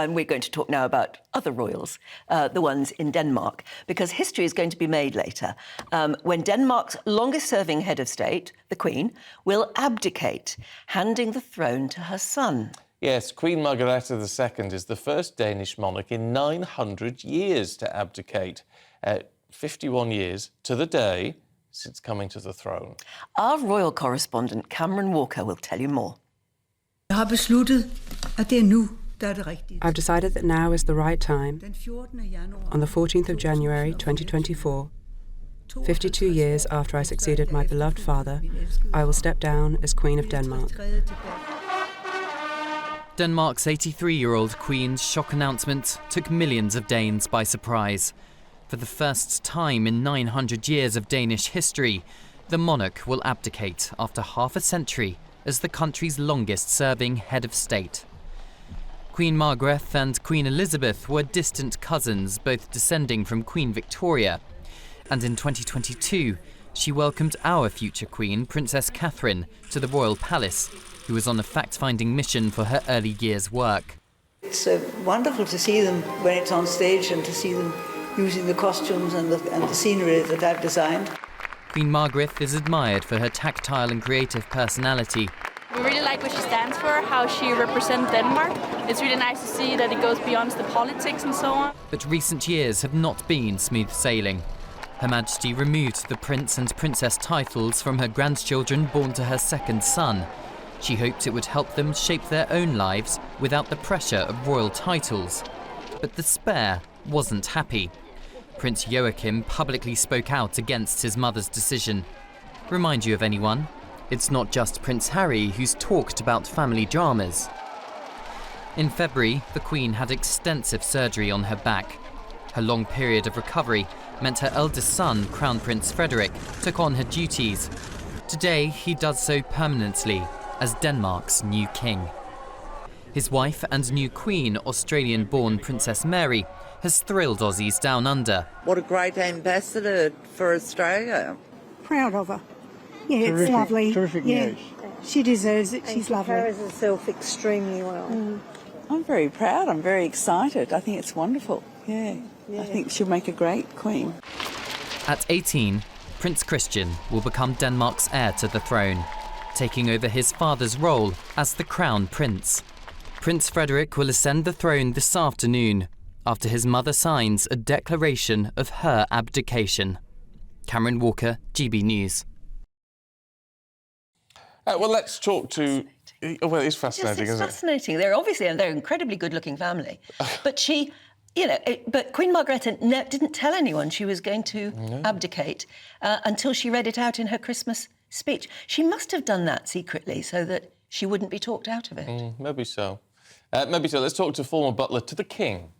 and we're going to talk now about other royals, the ones in Denmark, because history is going to be made later when Denmark's longest-serving head of state, the Queen, will abdicate, handing the throne to her son. Yes, Queen Margrethe II is the first Danish monarch in 900 years to abdicate. 51 years to the day since coming to the throne. Our royal correspondent Cameron Walker will tell you more. I've decided that now is the right time. On the 14th of January 2024, 52 years after I succeeded my beloved father, I will step down as Queen of Denmark. Denmark's 83-year-old Queen's shock announcement took millions of Danes by surprise. For the first time in 900 years of Danish history, the monarch will abdicate after half a century as the country's longest-serving head of state. Queen Margrethe and Queen Elizabeth were distant cousins, both descending from Queen Victoria. And in 2022, she welcomed our future Queen, Princess Catherine, to the royal palace, who was on a fact-finding mission for her early years' work. It's wonderful to see them when it's on stage and to see them using the costumes and the scenery that I've designed. Queen Margrethe is admired for her tactile and creative personality. We really like what she stands for, how she represents Denmark. It's really nice to see that it goes beyond the politics and so on. But recent years have not been smooth sailing. Her Majesty removed the Prince and Princess titles from her grandchildren born to her second son. She hoped it would help them shape their own lives without the pressure of royal titles. But the spare wasn't happy. Prince Joachim publicly spoke out against his mother's decision. Remind you of anyone? It's not just Prince Harry who's talked about family dramas. In February, the Queen had extensive surgery on her back. Her long period of recovery meant her eldest son, Crown Prince Frederik, took on her duties. Today, he does so permanently as Denmark's new king. His wife and new queen, Australian-born Princess Mary, has thrilled Aussies down under. What a great ambassador for Australia. Proud of her. Yeah, terrific, it's lovely. Terrific news. She deserves it. She's lovely. She carries herself extremely well. I'm very proud. I'm very excited. I think it's wonderful. Yeah. I think she'll make a great queen. At 18, Prince Christian will become Denmark's heir to the throne, taking over his father's role as the Crown Prince. Prince Frederik will ascend the throne this afternoon after his mother signs a declaration of her abdication. Cameron Walker, GB News. Well, let's talk to... Well, it's fascinating, It's isn't fascinating. They're an incredibly good-looking family. But she, but Queen Margrethe didn't tell anyone she was going to abdicate until she read it out in her Christmas speech. She must have done that secretly so that she wouldn't be talked out of it. Maybe so. Maybe so. Let's talk to former butler to the King,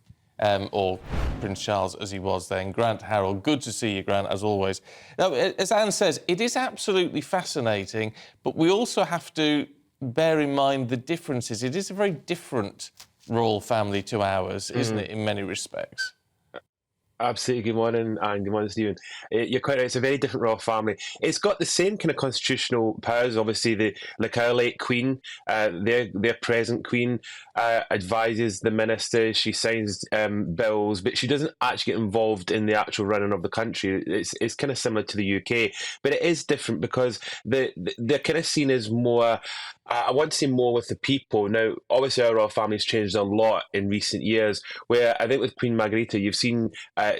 or Prince Charles as he was then, Grant Harold. Good to see you, Grant, as always. Now, as Anne says, it is absolutely fascinating, but we also have to bear in mind the differences. It is a very different royal family to ours, isn't it, in many respects? Absolutely. Good morning, and good morning, Stephen. You're quite right. It's a very different royal family. It's got the same kind of constitutional powers. Obviously, our late Queen, their present Queen, advises the ministers. She signs bills, but she doesn't actually get involved in the actual running of the country. It's kind of similar to the UK, but it is different because they're kind of seen as more. I want to say more with the people. Now, obviously, our royal family's changed a lot in recent years, where I think with Queen Margrethe, you've seen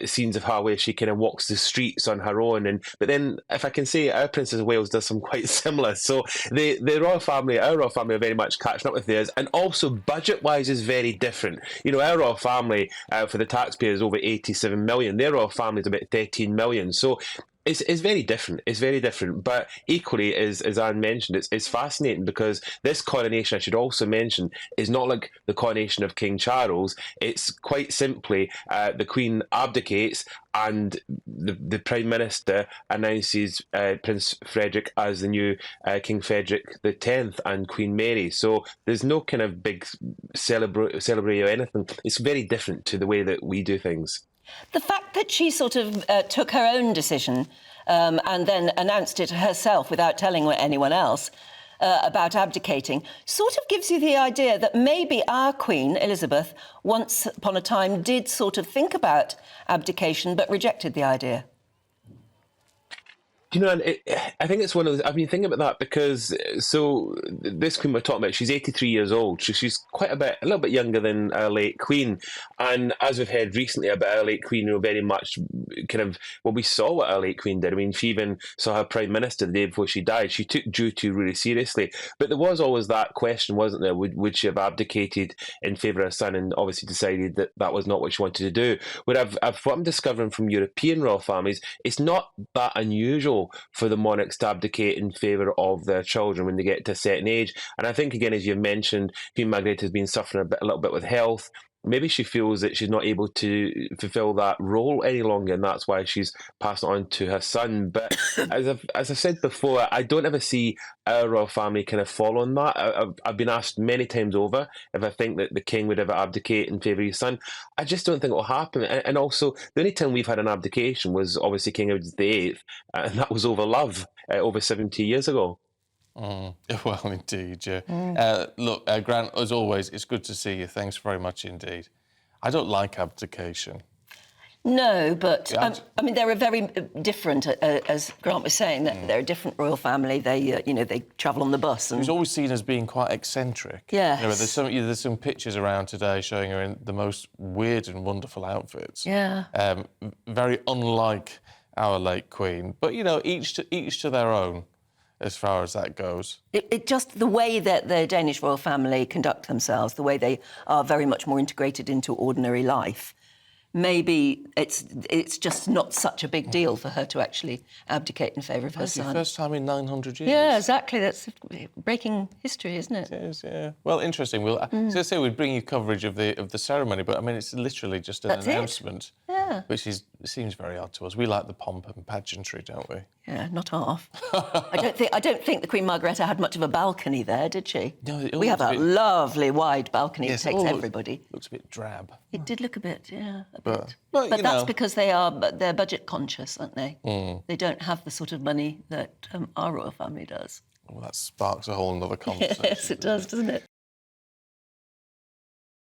scenes of her where she kind of walks the streets on her own. But then, if I can say, our Princess of Wales does some quite similar. So the royal family, our royal family are very much catching up with theirs. And also, budget-wise, is very different. You know, our royal family, for the taxpayers, is over 87 million. Their royal family is about 13 million. So it's very different. It's very different. But equally, as Anne mentioned, it's fascinating because this coronation, I should also mention, is not like the coronation of King Charles. It's quite simply the Queen abdicates and the Prime Minister announces Prince Frederik as the new King Frederik X and Queen Mary. So there's no kind of big celebrate or anything. It's very different to the way that we do things. The fact that she sort of took her own decision and then announced it herself without telling anyone else about abdicating sort of gives you the idea that maybe our Queen, Elizabeth, once upon a time did sort of think about abdication but rejected the idea. You know, and I think it's one of those. I've been thinking about that because this Queen we're talking about, she's 83 years old. She's quite a little bit younger than our late Queen. And as we've heard recently about our late Queen, very much kind of, well, we saw what our late Queen did. I mean, she even saw her Prime Minister the day before she died. She took duty really seriously. But there was always that question, wasn't there? Would she have abdicated in favour of her son, and obviously decided that that was not what she wanted to do? What I'm discovering from European royal families, it's not that unusual for the monarchs to abdicate in favour of their children when they get to a certain age. And I think, again, as you've mentioned, Queen Margrethe has been suffering a little bit with health. Maybe she feels that she's not able to fulfil that role any longer, and that's why she's passed it on to her son. But as I've said before, I don't ever see our royal family kind of follow on that. I've been asked many times over if I think that the king would ever abdicate in favour of his son. I just don't think it will happen. And also, the only time we've had an abdication was obviously King Edward VIII, and that was over love over 70 years ago. Well, indeed, yeah. Look, Grant, as always, it's good to see you. Thanks very much indeed. I don't like abdication. No, but I mean, they're a very different, as Grant was saying. They're a different royal family. They, they travel on the bus. And She's always seen as being quite eccentric. Yes. There's some pictures around today showing her in the most weird and wonderful outfits. Yeah. Very unlike our late Queen, but each to their own, as far as that goes. It just, the way that the Danish royal family conduct themselves, the way they are very much more integrated into ordinary life, maybe it's just not such a big deal for her to actually abdicate in favour of her son. It's the first time in 900 years. Yeah, exactly. That's breaking history, isn't it? It is, yeah. Well, interesting. As I say, we'd bring you coverage of the ceremony, but I mean, it's literally just an announcement. Yeah. Which seems very odd to us. We like the pomp and pageantry, don't we? Yeah, not half. I don't think the Queen Margrethe had much of a balcony there, did she? No, we have a lovely wide balcony that takes everybody. Looks a bit drab. It did look a bit, yeah, a bit. But that's because they're budget conscious, aren't they? They don't have the sort of money that our royal family does. Well, that sparks a whole other conversation. Yes, it does, doesn't it?